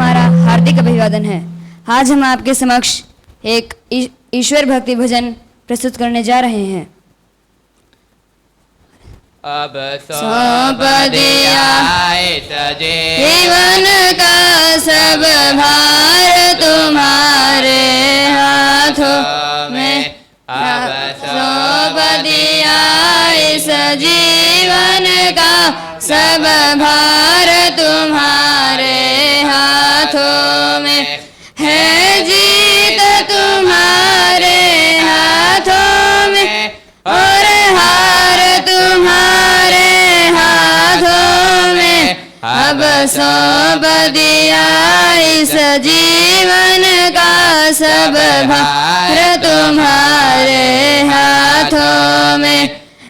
हमारा हार्दिक अभिवादन है। आज हम आपके समक्ष एक ईश्वर भक्ति भजन प्रस्तुत करने जा रहे हैं। अब सौंप दिया इस जीवन का सब भार तुम्हारे हाथों में। अब सौंप दिया इस जीवन का सब भार तुम्हारे हाथों में। है जीत तुम्हारे हाथों में और हार तुम्हारे हाथों में। अब सौंप दिया इस जीवन का सब भार तुम्हारे हाथों में।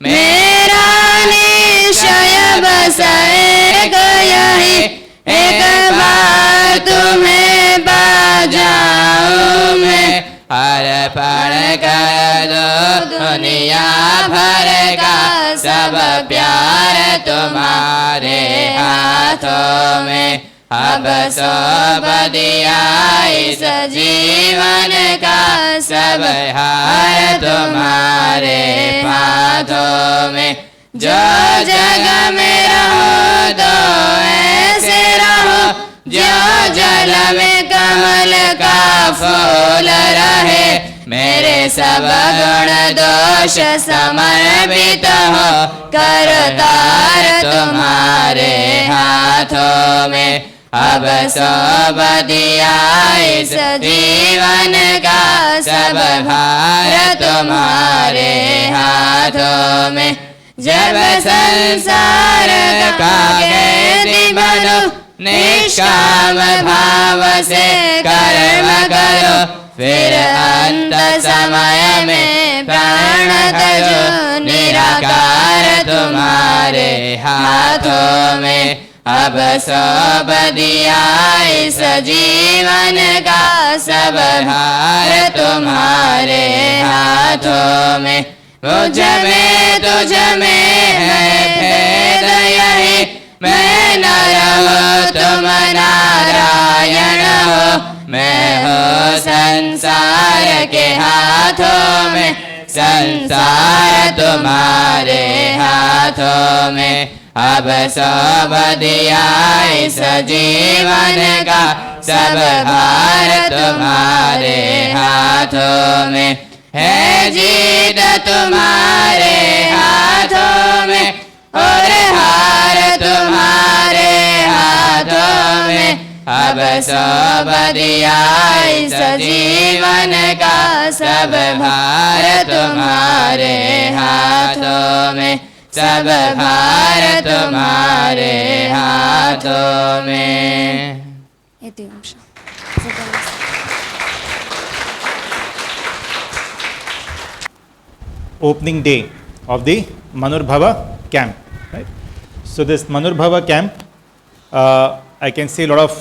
मेरा निश्चय बस एक यही, एक बार तुम्हें पा जाऊं मैं। हर पल कर दो दुनिया भर का सब प्यार तुम्हारे हाथों में। अब सौंप दिया इस जीवन का सब हार तुम्हारे हाथों में। जो जग में रहो तो ऐसे रहो, जो जल में कमल का फूल रहे। मेरे सब गुण दोष समर्पित हो, करतार तुम्हारे हाथों में। अब सौंप दिया इस जीवन का सब भार तुम्हारे हाथों में। जब संसार का कैदी बनो, निष्काम भाव से कर्म करो। फिर अंत समय में प्राण त्यागो, निराकार तुम्हारे हाथों में। अब सौंप दिया इस जीवन का सब भार तुम्हारे हाथों में। मुझ में तुझ में है भेद यही, मैं नर हूँ तुम नारायण हो। मैं हूँ संसार के हाथों में, संसार तुम्हारे हाथों में। अब सौंप दिया इस जीवन का सब भार तुम्हारे हाथों में। है जीत तुम्हारे हाथों में और हार तुम्हारे हाथों में। अब सौंप दिया इस जीवन का सब भार तुम्हारे हाथों में। सब भार तुम्हारे हाथों में। Opening day of the Manurbhava camp, right? So this Manurbhava camp, I can see a lot of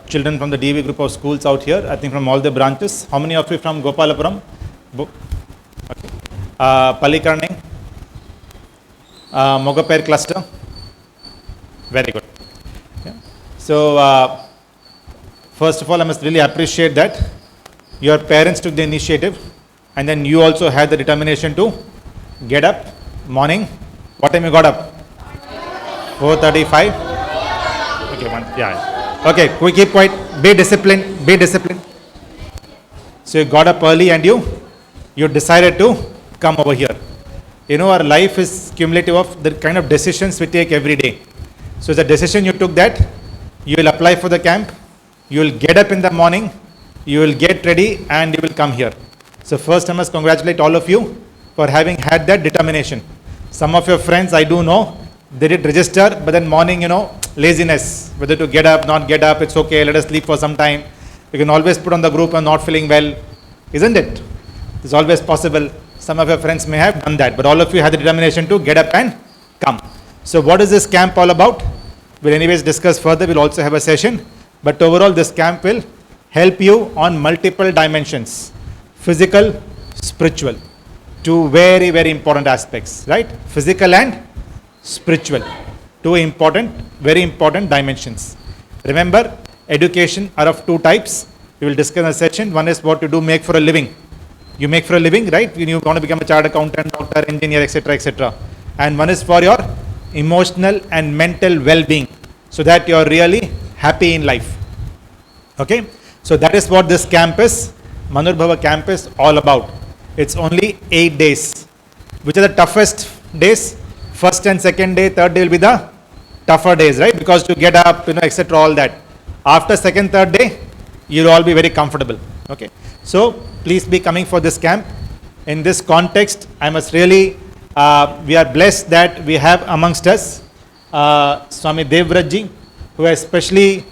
children from the DAV group of schools out here, I think from all the branches. How many of you from Gopalapuram? Okay. Palikarni? Mogapair cluster? Very good. Yeah. So first of all, I must really appreciate that your parents took the initiative, and then you also had the determination to get up morning. What time you got up? 4:35. Okay, yeah. Okay, we keep quiet. Be disciplined. Be disciplined. So you got up early and you decided to come over here. You know, our life is cumulative of the kind of decisions we take every day. So the decision you took, that you will apply for the camp, you will get up in the morning, you will get ready, and you will come here. So first I must congratulate all of you for having had that determination. Some of your friends, I do know, they did register, but then morning, laziness, whether to get up, not get up, it's okay, let us sleep for some time. You can always put on the group, I'm not feeling well, isn't it? It's always possible. Some of your friends may have done that, but all of you had the determination to get up and come. So what is this camp all about? We'll anyways discuss further, we'll also have a session, but overall this camp will help you on multiple dimensions. Physical, spiritual, two very, very important aspects, right? Physical and spiritual, two important, very important dimensions. Remember, education are of two types. We will discuss in a session. One is what you do make for a living. You make for a living, right? When you want to become a chartered accountant, doctor, engineer, etc., etc. And one is for your emotional and mental well-being, so that you are really happy in life. Okay? So that is what this camp is, Manurbhava camp is all about. It's only 8 days. Which are the toughest days? First and second day, third day will be the tougher days, right? Because to get up, etc., all that. After second, third day, you'll all be very comfortable. Okay? So please be coming for this camp. In this context, I must really, we are blessed that we have amongst us Swami Devrajji, who has specially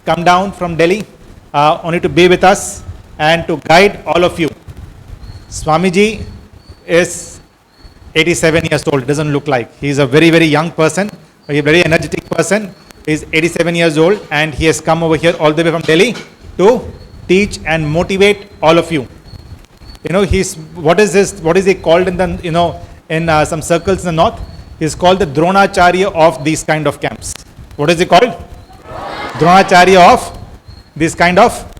come down from Delhi only to be with us and to guide all of you. Swamiji is 87 years old, doesn't look like. He is a very, very young person, a very energetic person. He is 87 years old and he has come over here all the way from Delhi to teach and motivate all of you. He's, what is he called in the, in some circles in the north? He is called the Dronacharya of these kind of camps. What is he called? Dronacharya of these kind of,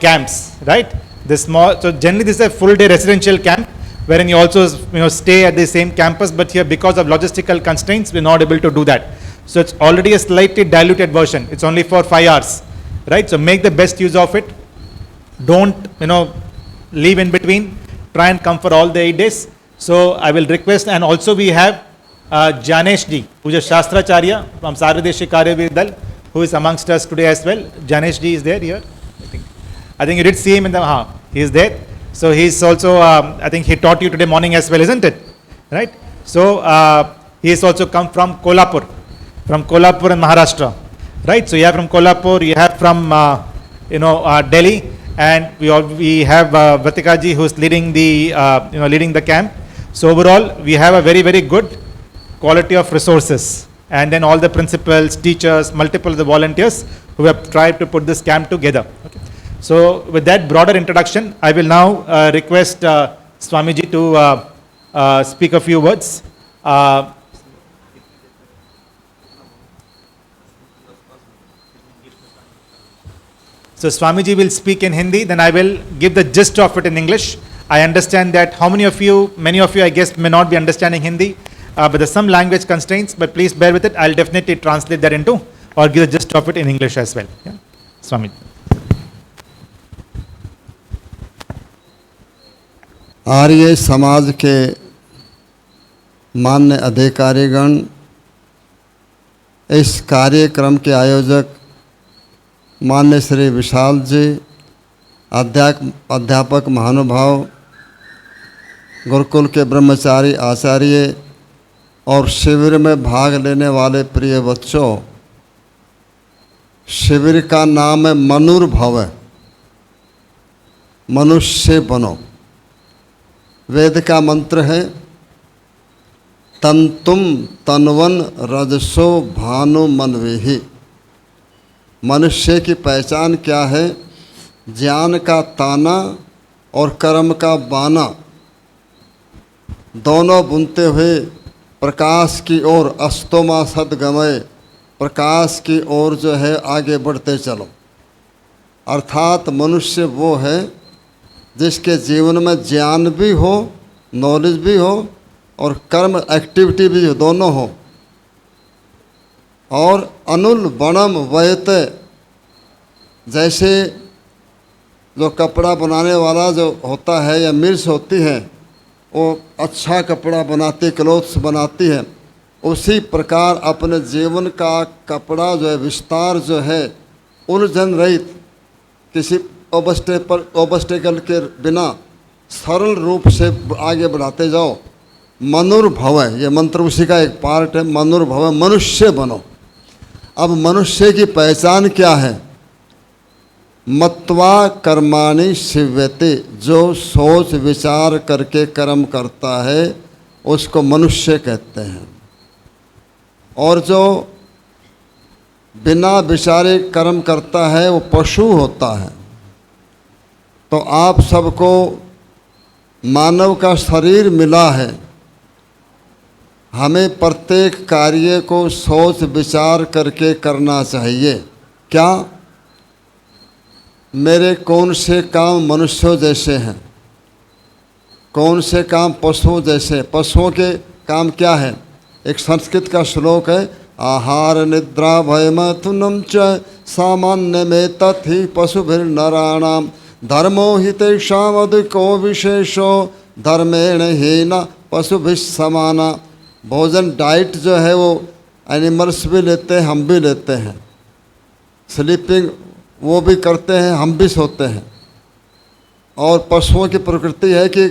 camps, right? So generally this is a full day residential camp, wherein you also, stay at the same campus, but here because of logistical constraints, we're not able to do that. So it's already a slightly diluted version. It's only for 5 hours, right? So make the best use of it. Don't, leave in between. Try and come for all the 8 days. So I will request, and also we have Janesh ji, who is a Shastracharya from Sarvadeshi Karyavirdal, who is amongst us today as well. Janesh ji is there here. I think you did see him in the, he is there. So he is also, I think he taught you today morning as well, isn't it? Right? So he has also come from Kolhapur in Maharashtra. Right? So you have from Kolhapur, you have from, Delhi, and we have Vatika ji, who is leading the, leading the camp. So overall, we have a very, very good quality of resources. And then all the principals, teachers, multiple of the volunteers who have tried to put this camp together. Okay. So with that broader introduction, I will now request Swamiji to speak a few words. So Swamiji will speak in Hindi, then I will give the gist of it in English. I understand that many of you I guess may not be understanding Hindi, but there's some language constraints, but please bear with it. I'll definitely translate that into, or give the gist of it in English as well. Yeah? Swamiji. Arya Samaj के मान्य अधिकारीगण, इस कार्यक्रम के आयोजक मान्य श्री विशाल जी, अध्यापक महानुभाव, गुरुकुल के ब्रह्मचारी आचार्य और शिविर में भाग लेने वाले प्रिय बच्चों, शिविर का नाम है मनुर्भव, मनुष्य बनो। वेद का मंत्र है तंतुम तनवन रजसो भानु मनवेहि। मनुष्य की पहचान क्या है? ज्ञान का ताना और कर्म का बाना दोनों बुनते हुए प्रकाश की ओर, अस्तोमा सदगमय, प्रकाश की ओर जो है आगे बढ़ते चलो। अर्थात मनुष्य वो है जिसके जीवन में ज्ञान भी हो, नॉलेज भी हो और कर्म एक्टिविटी भी हो, दोनों हो। और अनुल बनम वयत, जैसे जो कपड़ा बनाने वाला जो होता है या मिर्च होती है, वो अच्छा कपड़ा बनाती, क्लोथ्स बनाती है, उसी प्रकार अपने जीवन का कपड़ा जो है, विस्तार जो है, उलझन रहित, किसी ऑब्स्टेकल के बिना सरल रूप से आगे बढ़ाते जाओ। मनुर्भव, ये मंत्र उसी का एक पार्ट है। मनुर्भव, मनुष्य बनो। अब मनुष्य की पहचान क्या है? मत्वा कर्माणि शिव्यते, जो सोच विचार करके कर्म करता है उसको मनुष्य कहते हैं। और जो बिना विचारे कर्म करता है वो पशु होता है। तो आप सबको मानव का शरीर मिला है, हमें प्रत्येक कार्य को सोच विचार करके करना चाहिए। क्या? मेरे कौन से काम मनुष्यों जैसे हैं, कौन से काम पशुओं जैसे। पशुओं के काम क्या है? एक संस्कृत का श्लोक है, आहार निद्रा भयमैथुनं च सामान्य में तथि पशुभिर्नराणाम धर्मो हि तेषाम् अधिको विशेषो धर्मेण हीन पशुभिः समाना। भोजन डाइट जो है वो एनिमल्स भी लेते हैं, हम भी लेते हैं। स्लीपिंग वो भी करते हैं, हम भी सोते हैं। और पशुओं की प्रकृति है कि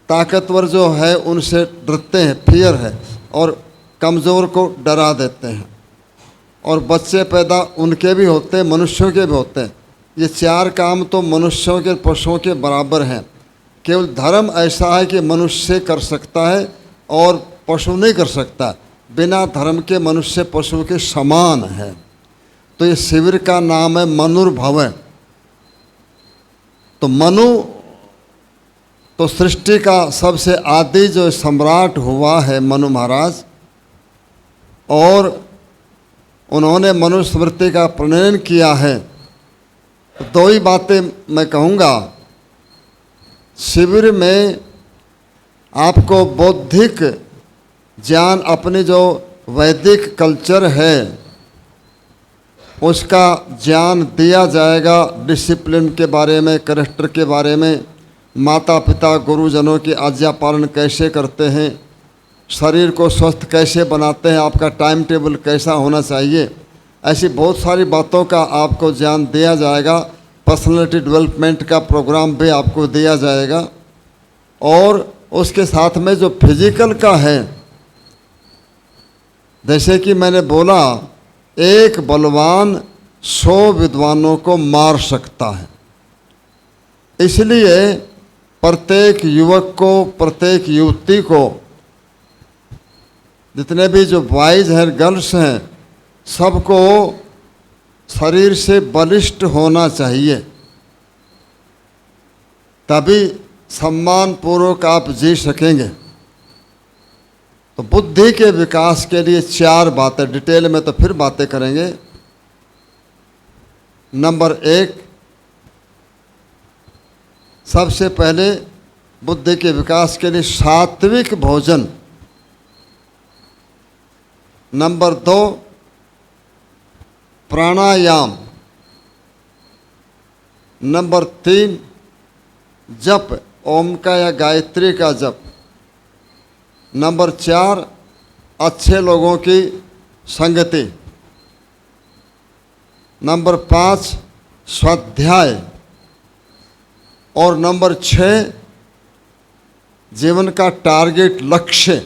ताकतवर जो है उनसे डरते हैं, फियर है, और कमज़ोर को डरा देते हैं। और बच्चे पैदा उनके भी होते हैं, मनुष्यों के भी होते हैं। ये चार काम तो मनुष्यों के पशुओं के बराबर हैं। केवल धर्म ऐसा है कि मनुष्य कर सकता है और पशु नहीं कर सकता। बिना धर्म के मनुष्य पशु के समान है। तो ये शिविर का नाम है मनुर्भव। तो मनु तो सृष्टि का सबसे आदि जो सम्राट हुआ है मनु महाराज, और उन्होंने मनुस्मृति का प्रणयन किया है। तो दो ही बातें मैं कहूँगा। शिविर में आपको बौद्धिक ज्ञान, अपने जो वैदिक कल्चर है उसका ज्ञान दिया जाएगा। डिसिप्लिन के बारे में, कैरेक्टर के बारे में, माता पिता गुरुजनों की आज्ञा पालन कैसे करते हैं, शरीर को स्वस्थ कैसे बनाते हैं, आपका टाइम टेबल कैसा होना चाहिए, ऐसी बहुत सारी बातों का आपको ज्ञान दिया जाएगा। पर्सनालिटी डेवलपमेंट का प्रोग्राम भी आपको दिया जाएगा। और उसके साथ में जो फिजिकल का है, जैसे कि मैंने बोला, एक बलवान 100 विद्वानों को मार सकता है। इसलिए प्रत्येक युवक को, प्रत्येक युवती को, जितने भी जो बॉयज़ हैं, गर्ल्स हैं, सबको शरीर से बलिष्ठ होना चाहिए। तभी सम्मान पूर्वक आप जी सकेंगे। तो बुद्धि के विकास के लिए 4 बातें, डिटेल में तो फिर बातें करेंगे। नंबर 1, सबसे पहले बुद्धि के विकास के लिए सात्विक भोजन। नंबर 2, प्राणायाम। नंबर 3, जप, ओम का या गायत्री का जप। नंबर 4, अच्छे लोगों की संगति। नंबर 5, स्वाध्याय। और नंबर 6, जीवन का टारगेट, लक्ष्य।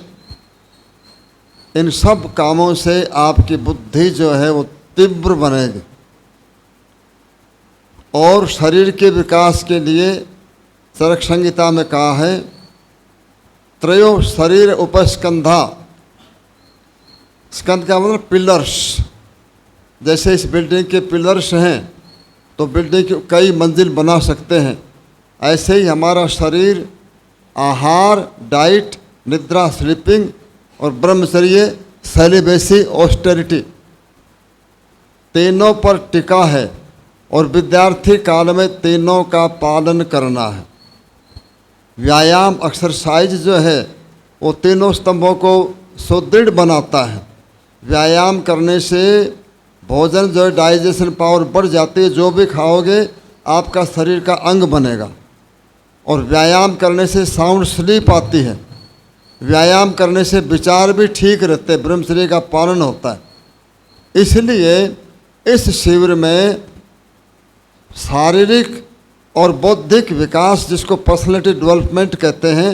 इन सब कामों से आपकी बुद्धि जो है वो तीव्र बनेगी। और शरीर के विकास के लिए चरक संहिता में कहा है, त्रयो शरीर उपस्कंधा। स्कंध का मतलब पिलर्स। जैसे इस बिल्डिंग के पिलर्स हैं तो बिल्डिंग की कई मंजिल बना सकते हैं, ऐसे ही हमारा शरीर आहार, डाइट, निद्रा, स्लीपिंग और ब्रह्मचर्य, सेलिबेसी, ऑस्टेरिटी, तीनों पर टिका है। और विद्यार्थी काल में तीनों का पालन करना है। व्यायाम, एक्सरसाइज जो है वो तीनों स्तंभों को सुदृढ़ बनाता है। व्यायाम करने से भोजन जो है डाइजेशन पावर बढ़ जाती है, जो भी खाओगे आपका शरीर का अंग बनेगा। और व्यायाम करने से साउंड स्लीप आती है। व्यायाम करने से विचार भी ठीक रहते हैं, ब्रह्मचर्य का पालन होता है। इसलिए इस शिविर में शारीरिक और बौद्धिक विकास, जिसको पर्सनैलिटी डेवलपमेंट कहते हैं,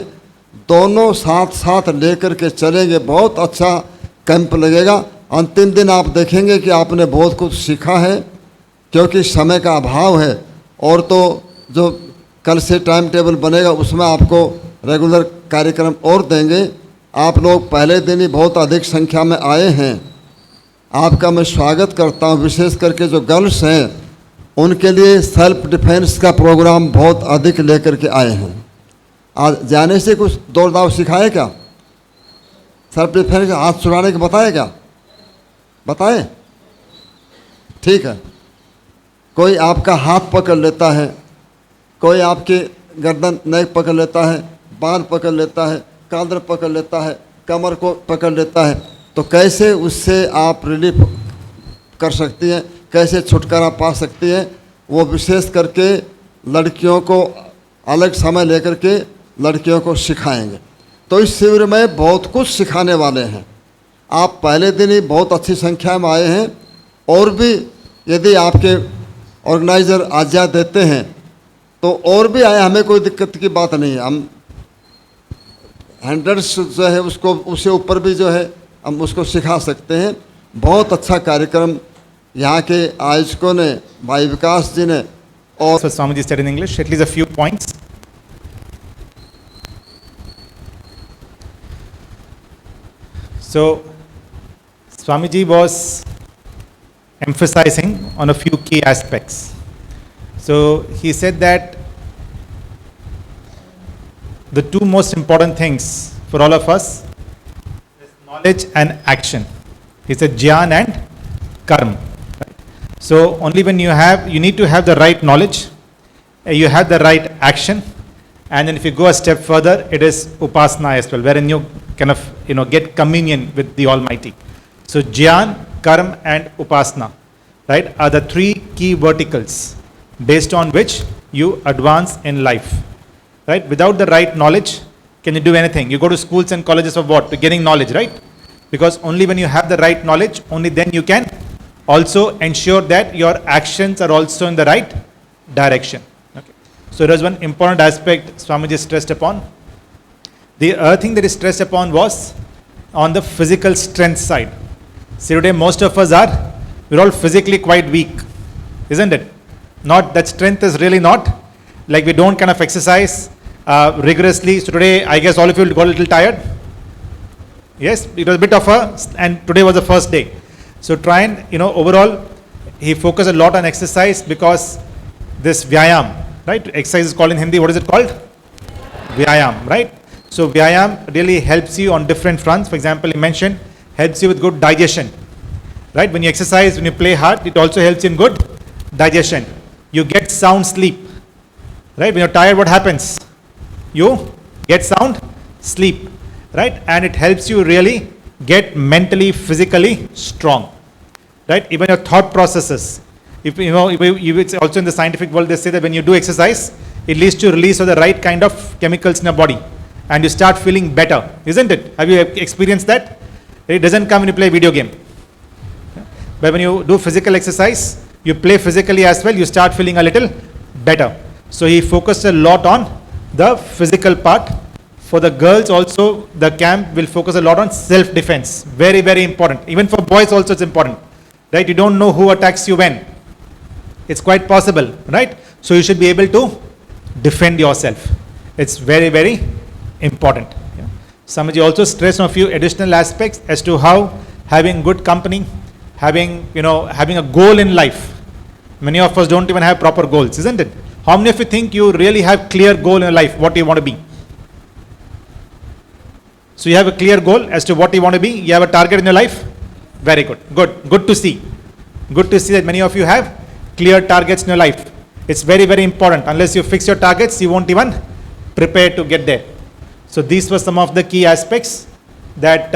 दोनों साथ साथ लेकर के चलेंगे। बहुत अच्छा कैंप लगेगा। अंतिम दिन आप देखेंगे कि आपने बहुत कुछ सीखा है, क्योंकि समय का अभाव है। और तो जो कल से टाइम टेबल बनेगा उसमें आपको रेगुलर कार्यक्रम और देंगे। आप लोग पहले दिन ही बहुत अधिक संख्या में आए हैं, आपका मैं स्वागत करता हूँ। विशेष करके जो गर्ल्स हैं उनके लिए सेल्फ डिफेंस का प्रोग्राम बहुत अधिक लेकर के आए हैं। आज जाने से कुछ दौड़ दाव सिखाए क्या? सेल्फ डिफेंस, हाथ छुड़ाने के बताए क्या? बताए? ठीक है। कोई आपका हाथ पकड़ लेता है, कोई आपके गर्दन नेक पकड़ लेता है, बाल पकड़ लेता है, कादर पकड़ लेता है, कमर को पकड़ लेता है, तो कैसे उससे आप रिलीफ कर सकती हैं, कैसे छुटकारा पा सकती हैं, वो विशेष करके लड़कियों को अलग समय लेकर के लड़कियों को सिखाएंगे। तो इस शिविर में बहुत कुछ सिखाने वाले हैं। आप पहले दिन ही बहुत अच्छी संख्या में आए हैं, और भी यदि आपके ऑर्गेनाइज़र आज्ञा देते हैं तो और भी आए, हमें कोई दिक्कत की बात नहीं है। हम 100 जो है उसको उससे ऊपर भी जो है हम उसको सिखा सकते हैं। बहुत अच्छा कार्यक्रम यहाँ के आयोजकों ने, भाई विकास जी ने, और So Swamiji said in English, at least a few points. So Swamiji was emphasizing on a few key aspects. So he said that the two most important things for all of us is knowledge and action. He said Jnana and Karma. So only when you need to have the right knowledge, you have the right action, and then if you go a step further, it is upasana as well, wherein you kind of get communion with the Almighty. So Jnana, Karma, and upasana, right, are the three key verticals based on which you advance in life. Right? Without the right knowledge, can you do anything? You go to schools and colleges for what? To getting knowledge, right? Because only when you have the right knowledge, only then you can also ensure that your actions are also in the right direction. Okay. So there was one important aspect Swamiji stressed upon. The other thing that is stressed upon was on the physical strength side. See, today most of us we're all physically quite weak, isn't it? Not that strength is really not, like we don't kind of exercise rigorously. So today, I guess all of you got a little tired. Yes, it was a bit of and today was the first day. So try and, overall, he focused a lot on exercise, because this Vyayam, right? Exercise is called in Hindi, what is it called? Vyayam, right? So Vyayam really helps you on different fronts. For example, he mentioned, helps you with good digestion, right? When you exercise, when you play hard, it also helps you in good digestion. You get sound sleep, right? When you're tired, what happens? You get sound sleep, right? And it helps you really get mentally, physically strong, right? Even your thought processes. If it's also in the scientific world, they say that when you do exercise, it leads to release of the right kind of chemicals in your body, and you start feeling better, isn't it? Have you experienced that? It doesn't come when you play a video game. But when you do physical exercise, you play physically as well, you start feeling a little better. So he focused a lot on the physical part. For the girls also, the camp will focus a lot on self-defense. Very, very important. Even for boys also it's important. Right? You don't know who attacks you when. It's quite possible. Right? So you should be able to defend yourself. It's very, very important. Yeah. Swamiji also stressed on a few additional aspects as to how having good company, having a goal in life. Many of us don't even have proper goals, isn't it? How many of you think you really have clear goal in your life, what you want to be? So you have a clear goal as to what you want to be? You have a target in your life? Very good. Good to see. Good to see that many of you have clear targets in your life. It's very, very important. Unless you fix your targets, you won't even prepare to get there. So these were some of the key aspects that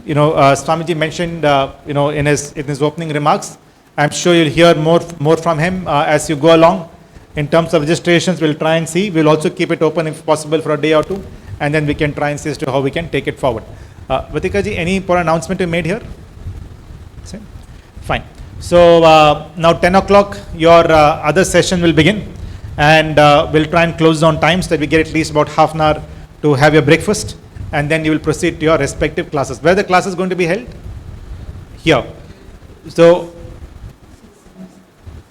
Swamiji mentioned in his opening remarks. I'm sure you'll hear more from him as you go along. In terms of registrations, we'll try and see. We'll also keep it open if possible for a day or two, and then we can try and see as to how we can take it forward. Vatika ji, any important announcement you made here? Fine. So now 10 o'clock, your other session will begin, and we'll try and close on time so that we get at least about half an hour to have your breakfast, and then you will proceed to your respective classes. Where the class is going to be held? Here. So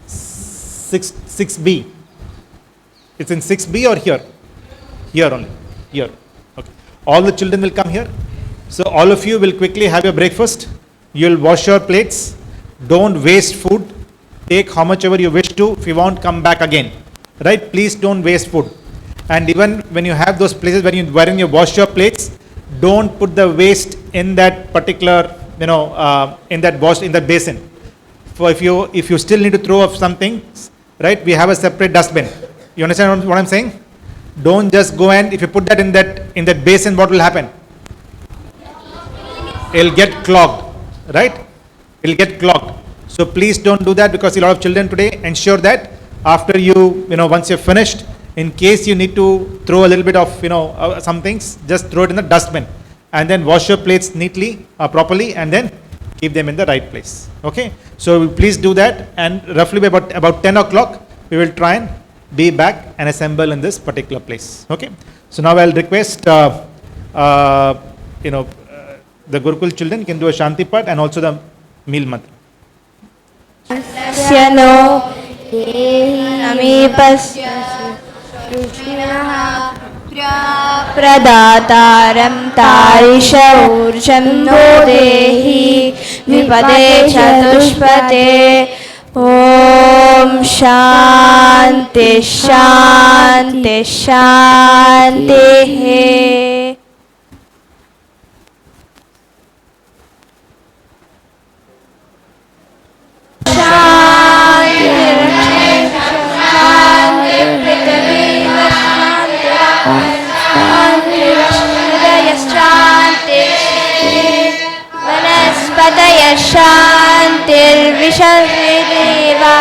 6B. It's in 6B or here? Here only. Here. Okay. All the children will come here. So all of you will quickly have your breakfast. You'll wash your plates. Don't waste food. Take how much ever you wish to. If you want, come back again. Right? Please don't waste food. And even when you have those places wherein you wash your plates, don't put the waste in that particular, in that basin. if you still need to throw up something, right, we have a separate dustbin. You understand what I'm saying? Don't just go and if you put that in that basin, what will happen? It'll get clogged, right? It'll get clogged. So please don't do that, because a lot of children today ensure that after once you're finished, in case you need to throw a little bit of some things, just throw it in the dustbin and then wash your plates neatly, properly, and then keep them in the right place. Okay, so please do that, and roughly by about 10 o'clock we will try and be back and assemble in this particular place. Okay, so now I'll request the Gurukul children can do a Shanti part and also the meal mantra. नो समीपस्य शुचिनः प्रदातारं तारिशौर्जं नो देहि विपदे चतुष्पदे ॐ शान्ति शान्ति शान्तिः शान्तिर्विश्वदेवा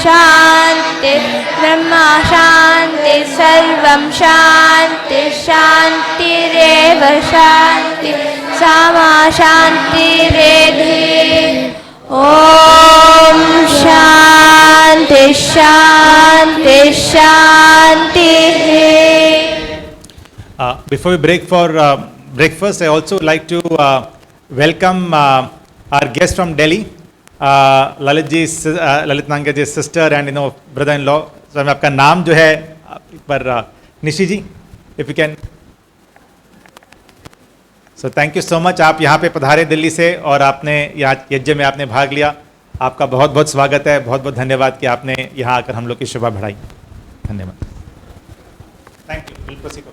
शान्ति ब्रह्मा शान्ति सर्वं शान्ति शान्तिरेव शान्ति सामा शान्तिरेधि ॐ शान्ति शान्ति शान्तिः. Before we break for breakfast, I also would like to welcome our guest from Delhi, Lalit Nanga's sister and brother-in-law. So मैं आपका नाम जो है पर निशी जी, if you can. So thank you so much. आप यहाँ पे पधारे दिल्ली से और आपने यहाँ यज्ञ में आपने भाग लिया. आपका बहुत बहुत स्वागत है. बहुत बहुत धन्यवाद कि आपने यहाँ आकर हम लोग की शोभा बढ़ाई. धन्यवाद. Thank you. We'll proceed.